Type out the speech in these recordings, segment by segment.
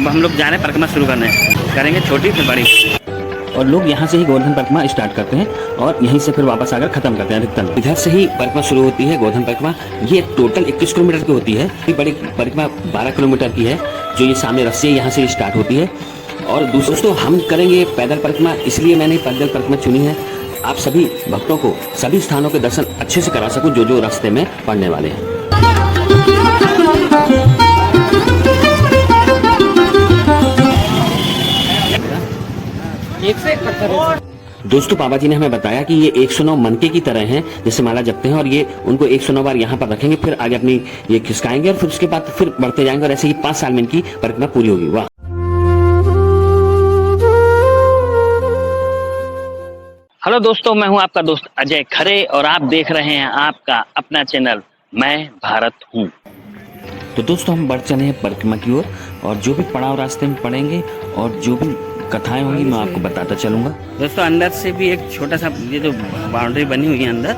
अब हम लोग जा रहे हैं परिक्रमा शुरू करने, करेंगे छोटी फिर बड़ी। और लोग यहाँ से ही गोवर्धन परिक्रमा स्टार्ट करते हैं और यहीं से फिर वापस आकर खत्म करते हैं अधिकतर। इधर से ही परिक्रमा शुरू होती है गोवर्धन परिक्रमा। ये टोटल 21 किलोमीटर की होती है। बड़ी परिक्रमा 12 किलोमीटर की है, जो ये सामने रस्सी है यहाँ से स्टार्ट होती है। और दोस्तों हम करेंगे पैदल परिक्रमा, इसलिए मैंने पैदल परिक्रमा चुनी है। आप सभी भक्तों को सभी स्थानों के दर्शन अच्छे से करा सकूं जो जो रास्ते में पड़ने वाले हैं। दोस्तों बाबा जी ने हमें बताया कि ये 109 मनके की तरह हैं, जैसे माला जपते हैं, और ये उनको 109 बार यहाँ पर रखेंगे, फिर आगे अपनी ये खिसकाएंगे और फिर उसके बाद फिर बढ़ते जाएंगे और ऐसे ही 5 साल में इनकी परिक्रमा पूरी होगी। वाह। हेलो दोस्तों, मैं हूं आपका दोस्त अजय खरे और आप देख रहे हैं आपका अपना चैनल मैं भारत हूं। तो दोस्तों हम बढ़ चले हैं परिक्रमा की ओर, और जो भी पड़ाव रास्ते में पड़ेंगे और जो भी कथाएं होंगी मैं आपको बताता चलूंगा। दोस्तों अंदर से भी एक छोटा सा ये जो बाउंड्री बनी हुई है अंदर,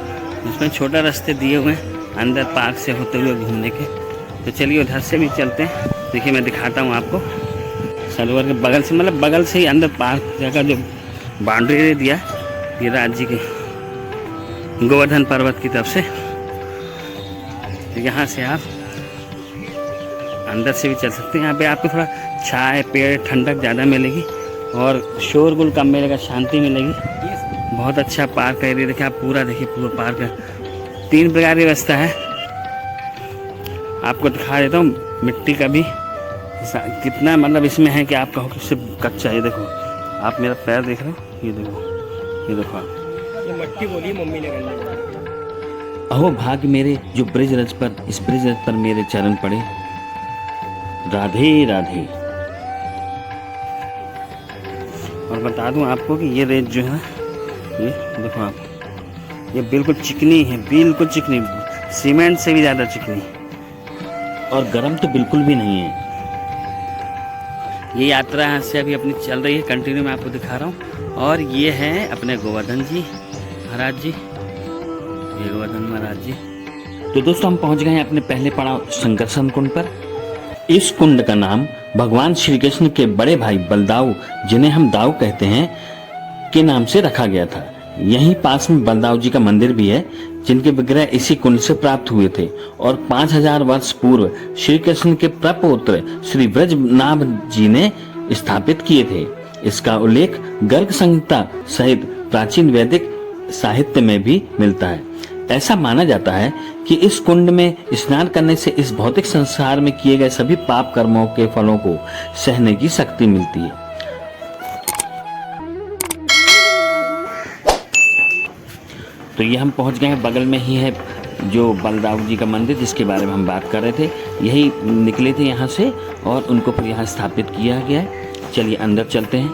उसमें छोटा रास्ते दिए हुए हैं अंदर पार्क से होते हुए घूमने के। तो चलिए उधर से भी चलते हैं। देखिए मैं दिखाता हूँ आपको, सरोवर के बगल से, मतलब बगल से ही अंदर पार्क जगह जो बाउंड्री दिया ये राज्य के गोवर्धन पर्वत की तरफ से। तो यहाँ से आप अंदर से भी चल सकते हैं। यहाँ पे आपको थोड़ा छाए पेड़ ठंडक ज़्यादा मिलेगी और शोरगुल कम मिलेगा, शांति मिलेगी। बहुत अच्छा पार्क एरिया देखिए आप, पूरा देखिए पूरा पार्क है। 3 प्रकार की व्यवस्था है, आपको दिखा देता हूँ। मिट्टी का भी कितना मतलब इसमें है कि आप कहो कि सिर्फ कच्चा। ये देखो आप मेरा पैर देख रहे हो, ये देखो आप, ये मट्टी बोली मम्मी ने करने। अहो भाग्य मेरे जो ब्रिज रज पर, इस ब्रिज रज पर मेरे चरण पड़े। राधे राधे। और बता दूं आपको कि ये रेत जो है, ये देखो आप, ये बिल्कुल चिकनी है, बिल्कुल चिकनी, सीमेंट से भी ज़्यादा चिकनी, और गर्म तो बिल्कुल भी नहीं है। ये यात्रा यहाँ से अभी अपनी चल रही है, कंटिन्यू मैं आपको दिखा रहा हूँ। और ये हैं अपने गोवर्धन जी महाराज जी, ये गोवर्धन महाराज जी। तो दोस्तों हम पहुंच गए हैं अपने पहले पड़ाव संकर्षण कुंड पर। इस कुंड का नाम भगवान श्री कृष्ण के बड़े भाई बलदाऊ, जिन्हें हम दाऊ कहते हैं, के नाम से रखा गया था। यहीं पास में बलदाऊ जी का मंदिर भी है, जिनके विग्रह इसी कुंड से प्राप्त हुए थे और 5000 वर्ष पूर्व श्री कृष्ण के प्रपौत्र श्री ब्रजनाभ जी ने स्थापित किए थे। इसका उल्लेख गर्ग संहिता सहित प्राचीन वैदिक साहित्य में भी मिलता है। ऐसा माना जाता है कि इस कुंड में स्नान करने से इस भौतिक संसार में किए गए सभी पाप कर्मों के फलों को सहने की शक्ति मिलती है। तो ये हम पहुंच गए हैं, बगल में ही है जो बलदाऊ जी का मंदिर जिसके बारे में हम बात कर रहे थे। यही निकले थे यहाँ से और उनको फिर यहाँ स्थापित किया गया है। चलिए अंदर चलते हैं।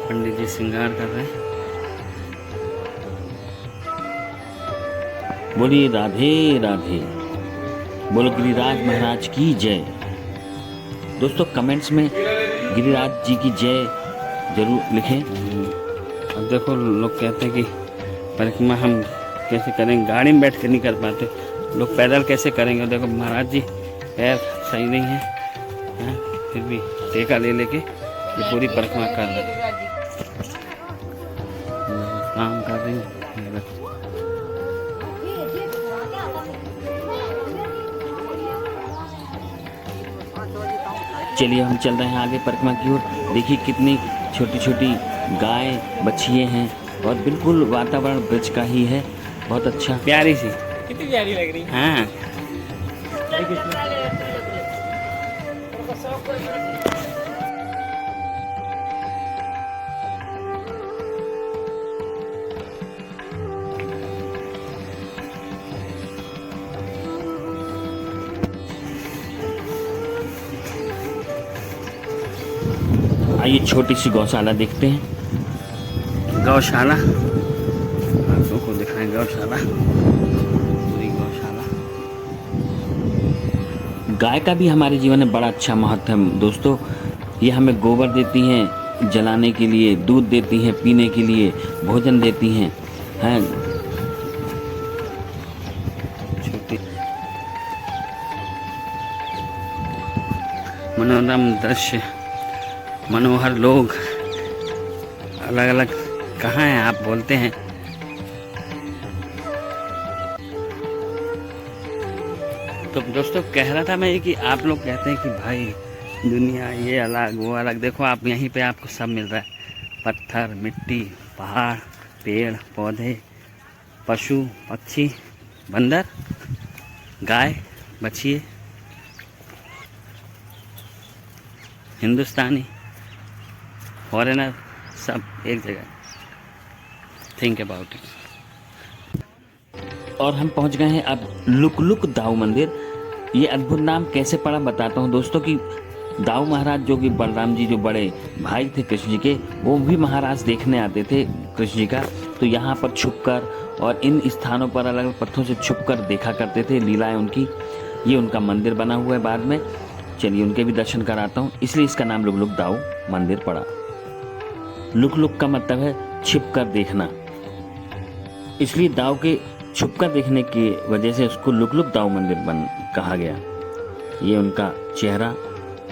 पंडित जी श्रृंगार कर रहे हैं। बोलिए राधे राधे, बोलो गिरिराज महाराज की जय। दोस्तों कमेंट्स में गिरिराज जी की जय जरूर लिखें। अब देखो लोग कहते हैं कि परिक्रमा हम कैसे करेंगे, गाड़ी में बैठ कर नहीं कर पाते, लोग पैदल कैसे करेंगे। देखो महाराज जी पैर सही नहीं है, फिर भी टेका ले लेके ये पूरी परिक्रमा कर रहे हैं, काम कर रहे हैं। चलिए हम चल रहे हैं आगे परिक्रमा की ओर। देखिए कितनी छोटी छोटी गाय बछिए हैं और बिल्कुल वातावरण ब्रज का ही है, बहुत अच्छा, प्यारी सी, कितनी प्यारी लग रही है। हाँ आइए छोटी सी गौशाला देखते हैं। गौशाला आपको को दिखाएं, गौशाला, पूरी गौशाला। गाय का भी हमारे जीवन में बड़ा अच्छा महत्व है दोस्तों। ये हमें गोबर देती हैं जलाने के लिए, दूध देती हैं पीने के लिए, भोजन देती हैं, मनोरम दृश्य, मनोहर लोग, अलग अलग। कहाँ हैं आप बोलते हैं? तो दोस्तों कह रहा था मैं ये कि आप लोग कहते हैं कि भाई दुनिया ये अलग वो अलग। देखो आप यहीं पे आपको सब मिल रहा है, पत्थर, मिट्टी, पहाड़, पेड़ पौधे, पशु पक्षी, बंदर, गाय, बछिए, हिंदुस्तानी, फॉरेनर, सब एक जगह। Think about it. और हम पहुंच गए हैं अब लुक दाऊ मंदिर। ये अद्भुत नाम कैसे पड़ा बताता हूँ दोस्तों कि दाऊ महाराज जो कि बलराम जी जो बड़े भाई थे कृष्ण जी के, वो भी महाराज देखने आते थे कृष्ण जी का। तो यहाँ पर छुपकर और इन स्थानों पर अलग अलग पत्थरों से छुपकर देखा करते थे लीलाएं उनकी। ये उनका मंदिर बना हुआ है बाद में, चलिए उनके भी दर्शन कराता हूँ। इसलिए इसका नाम लुक दाऊ मंदिर पड़ा। लुक का मतलब है छिप कर देखना, इसलिए दाऊ के छुपकर देखने की वजह से उसको लुक दाऊ मंदिर कहा गया। ये उनका चेहरा,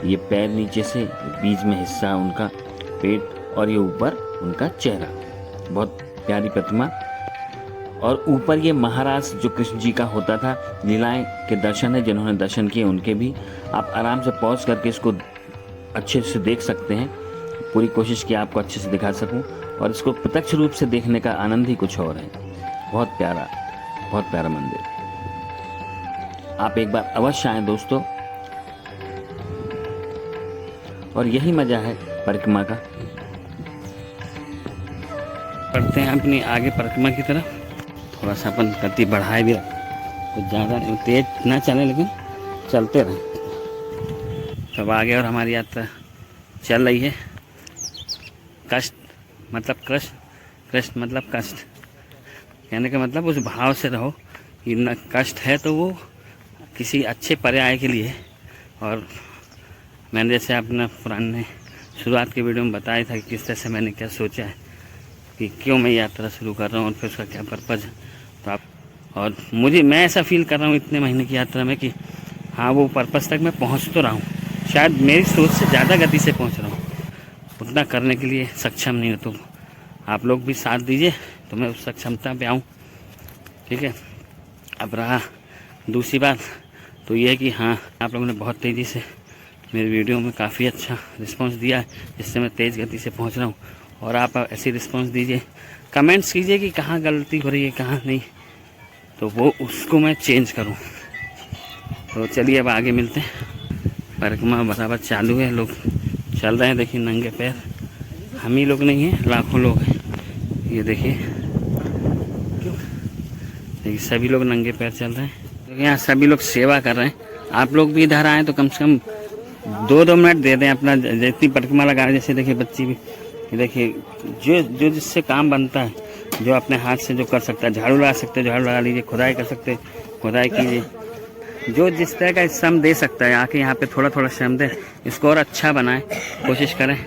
ये पैर नीचे से, बीच में हिस्सा उनका पेट और ये ऊपर उनका चेहरा, बहुत प्यारी प्रतिमा। और ऊपर ये महाराज जो कृष्ण जी का होता था, लीलाएं के दर्शन है, जिन्होंने दर्शन किए उनके भी आप आराम से पॉज करके इसको अच्छे से देख सकते हैं। पूरी कोशिश की आपको अच्छे से दिखा सकूं, और इसको प्रत्यक्ष रूप से देखने का आनंद ही कुछ और है। बहुत प्यारा मंदिर। आप एक बार अवश्य आएं दोस्तों, और यही मजा है परिक्रमा का। बढ़ते हैं अपनी आगे परिक्रमा की तरफ। थोड़ा सा अपन गति बढ़ाए भी रख, कुछ ज़्यादा नहीं, तेज ना चले लेकिन चलते रहें। तब आगे और हमारी यात्रा चल रही है। कष्ट मतलब कृष्ण, कृष्ण मतलब कष्ट, कहने का मतलब उस भाव से रहो कि न कष्ट है तो वो किसी अच्छे पर्याय के लिए। और मैंने जैसे अपना पुराने शुरुआत की वीडियो में बताया था कि किस तरह से मैंने क्या सोचा है कि क्यों मैं यात्रा शुरू कर रहा हूँ और फिर उसका क्या पर्पज़ है। तो आप और मैं ऐसा फील कर रहा हूँ इतने महीने की यात्रा में कि हाँ वो पर्पज़ तक मैं पहुँच तो रहा हूँ। शायद मेरी सोच से ज़्यादा गति से पहुँच रहा हूँ, उतना करने के लिए सक्षम नहीं हो। तो आप लोग भी साथ दीजिए तो मैं उस सक्षमता पे आऊँ, ठीक है। अब रहा दूसरी बात तो ये है कि हाँ आप लोगों ने बहुत तेज़ी से मेरी वीडियो में काफ़ी अच्छा रिस्पांस दिया है, जिससे मैं तेज़ गति से पहुंच रहा हूं। और आप ऐसी रिस्पांस दीजिए, कमेंट्स कीजिए कि कहाँ गलती हो रही है कहाँ नहीं, तो वो उसको मैं चेंज करूं। तो चलिए अब आगे मिलते हैं। परिक्रमा बराबर चालू है, लोग चल रहे हैं, देखिए नंगे पैर। हम ही लोग नहीं हैं, लाखों लोग हैं। ये देखिए सभी लोग नंगे पैर चल रहे हैं। यहाँ सभी लोग सेवा कर रहे हैं। आप लोग भी इधर आए तो कम से कम 2-2 मिनट दे दें अपना, जितनी परिक्रमा लगा रहे। जैसे देखिए बच्ची भी, देखिए जो जिससे काम बनता है, जो अपने हाथ से जो कर सकता है, झाड़ू लगा सकते हैं झाड़ू लगा लीजिए, खुदाई कर सकते हैं खुदाई कीजिए। जो जिस तरह का श्रम दे सकता है आके यहाँ पे थोड़ा थोड़ा श्रम दे, इसको और अच्छा बनाए, कोशिश करें।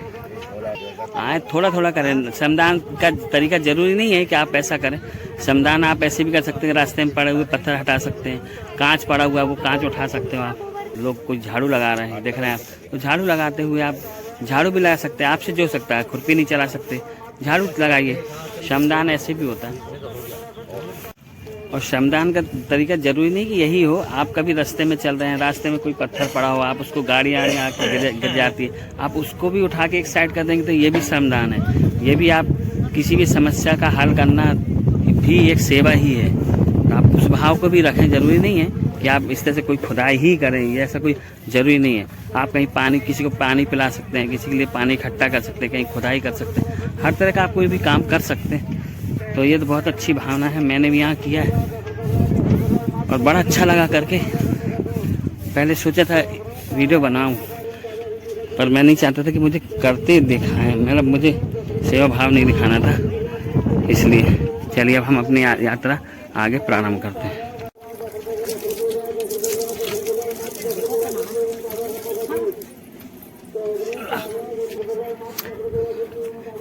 आए थोड़ा थोड़ा करें। श्रमदान का तरीका ज़रूरी नहीं है कि आप ऐसा करें। श्रमदान आप ऐसे भी कर सकते हैं, रास्ते में पड़े हुए पत्थर हटा सकते हैं, कांच पड़ा हुआ वो कांच उठा सकते हो आप। लोग कुछ झाड़ू लगा रहे हैं, देख रहे हैं आप, तो झाड़ू लगाते हुए आप झाड़ू भी लगा सकते हैं। आपसे जो सकता है, खुरपी नहीं चला सकते, झाड़ू लगाइए। श्रमदान ऐसे भी होता है। और श्रमदान का तरीका जरूरी नहीं कि यही हो। आप कभी रास्ते में चल रहे हैं, रास्ते में कोई पत्थर पड़ा हो, आप उसको गाड़ी आके गिर जाती है, आप उसको भी उठा के एक साइड कर देंगे तो ये भी श्रमदान है। ये भी आप किसी भी समस्या का हल करना भी एक सेवा ही है। तो आप उस भाव को भी रखें। जरूरी नहीं है कि आप इस तरह से कोई खुदाई ही करें, ये ऐसा कोई ज़रूरी नहीं है। आप कहीं पानी, किसी को पानी पिला सकते हैं, किसी के लिए पानी इकट्ठा कर सकते हैं, कहीं खुदाई कर सकते हैं, हर तरह का आप कोई भी काम कर सकते हैं। तो ये तो बहुत अच्छी भावना है, मैंने भी यहाँ किया है और बड़ा अच्छा लगा करके। पहले सोचा था वीडियो बनाऊं, पर मैं नहीं चाहता था कि मुझे करते दिखाएं, मतलब मुझे सेवा भाव नहीं दिखाना था, इसलिए। चलिए अब हम अपनी यात्रा आगे प्रारंभ करते हैं।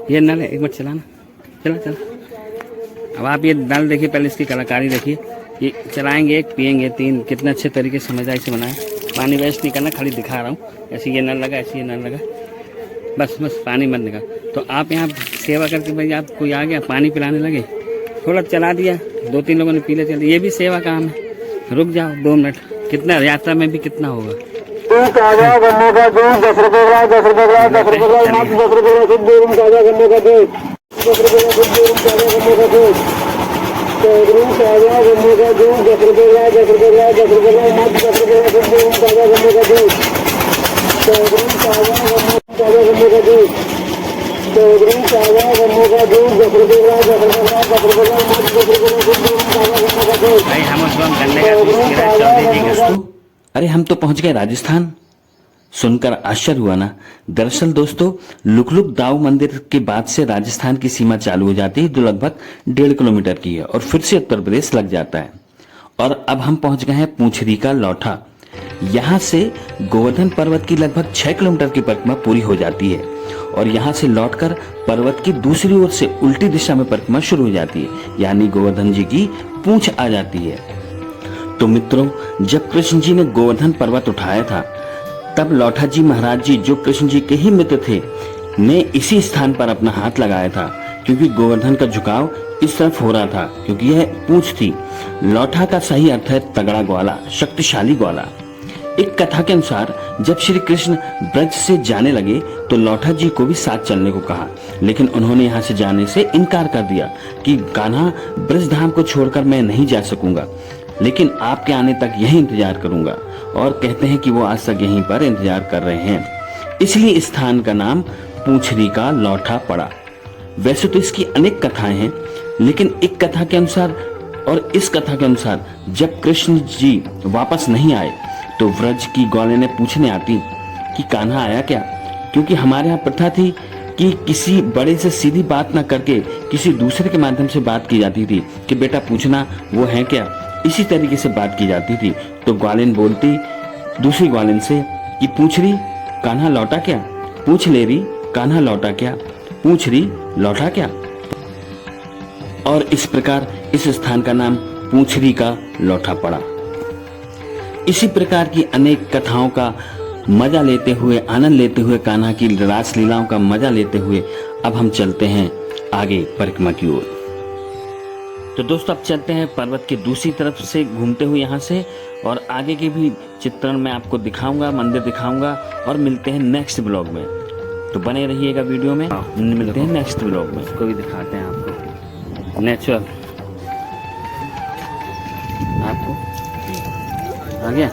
ये नल एक बार चलाना, चला। अब आप ये नल देखिए, पहले इसकी कलाकारी देखिए। ये चलाएंगे 1, पिएंगे 3, कितने अच्छे तरीके से समझदारी से बनाए। पानी वेस्ट नहीं करना, खाली दिखा रहा हूँ। ऐसे ये नल लगा, ऐसे ये नल लगा, बस बस पानी मत निकाल। तो आप यहाँ सेवा करके भाई, आप कोई आ गया पानी पिलाने लगे, थोड़ा चला दिया, 2-3 लोगों ने पी ले, चल, ये भी सेवा काम है। रुक जाओ 2 मिनट, कितना यात्रा में भी कितना होगा। गन्ने का दूध 10 रुपए का, 10 रुपए का, 10 रुपए का, 10 रुपए का शुद्ध एवं ताजा गन्ने का दूध, 10 रुपए का शुद्ध एवं ताजा गन्ने का दूध, चौधरी ताजा गन्ने का दूध 10 रुपए का, 10 रुपए का, 10 रुपए का, 10 रुपए का शुद्ध एवं ताजा गन्ने का दूध, चौधरी ताजा गन्ने का दूध, चौधरी ताजा गन्ने का दूध 10 रुपए का, 10 रुपए का, 10 रुपए का, 10 रुपए का शुद्ध एवं ताजा गन्ने का दूध। भाई हम उसको हम गन्ने का जूस पी रहे हैं, चौधरी जी का। दोस्तों, अरे हम तो पहुंच गए राजस्थान। सुनकर आश्चर्य हुआ ना। दरअसल दोस्तों, लुकलुक दाऊ मंदिर के बाद से राजस्थान की सीमा चालू हो जाती है, जो लगभग 1.5 किलोमीटर की है, और फिर से उत्तर प्रदेश लग जाता है। और अब हम पहुंच गए हैं पूंछरी का लौठा। यहाँ से गोवर्धन पर्वत की लगभग 6 किलोमीटर की परिक्रमा पूरी हो जाती है, और यहाँ से लौटकर पर्वत की दूसरी ओर से उल्टी दिशा में परिक्रमा शुरू हो जाती है, यानी गोवर्धन जी की पूंछ आ जाती है। तो मित्रों, जब कृष्ण जी ने गोवर्धन पर्वत उठाया था, तब लौठा जी महाराज जी, जो कृष्ण जी के ही मित्र थे, ने इसी स्थान पर अपना हाथ लगाया था, क्योंकि गोवर्धन का झुकाव इस तरफ हो रहा था, क्योंकि यह पूंछ थी। लौठा का सही अर्थ है तगड़ा ग्वाला, शक्तिशाली ग्वाला। एक कथा के अनुसार जब श्री कृष्ण ब्रज से जाने लगे तो लौठा जी को भी साथ चलने को कहा, लेकिन उन्होंने यहाँ से जाने से इनकार कर दिया कि कान्हा, ब्रज धाम को छोड़कर मैं नहीं जा सकूंगा, लेकिन आपके आने तक यही इंतजार करूंगा। और कहते हैं कि वो आज तक यहीं पर इंतजार कर रहे हैं, इसलिए इस स्थान का नाम पूंछरी का लौठा पड़ा। वैसे तो इसकी अनेक कथाएं हैं, लेकिन एक कथा के अनुसार और इस कथा के अनुसार जब कृष्ण जी वापस नहीं आए तो व्रज की ग्वाले ने पूछने आती कि कान्हा आया क्या, क्योंकि हमारे यहाँ प्रथा थी कि किसी बड़े से सीधी बात ना करके किसी दूसरे के माध्यम से बात की जाती थी कि बेटा पूछना वो है क्या, इसी तरीके से बात की जाती थी। तो ग्वालिन बोलती दूसरी ग्वालिन से कि पूछ रही कान्हा लौटा क्या, पूछ ले रही कान्हा लौटा क्या, पूछ रही लौटा क्या। और इस प्रकार इस स्थान का नाम पूंछरी का लौठा पड़ा। इसी प्रकार की अनेक कथाओं का मजा लेते हुए, आनंद लेते हुए, कान्हा की रास लीलाओं का मजा लेते हुए अब हम चलते हैं आगे परिक्रमा की ओर। तो दोस्तों, अब चलते हैं पर्वत के दूसरी तरफ से घूमते हुए यहाँ से, और आगे के भी चित्रण मैं आपको दिखाऊंगा, मंदिर दिखाऊंगा, और मिलते हैं नेक्स्ट ब्लॉग में। तो बने रहिएगा वीडियो में, मिलते हैं नेक्स्ट ब्लॉग में। इसको भी दिखाते हैं आपको नेचुरल। आपको आ गया।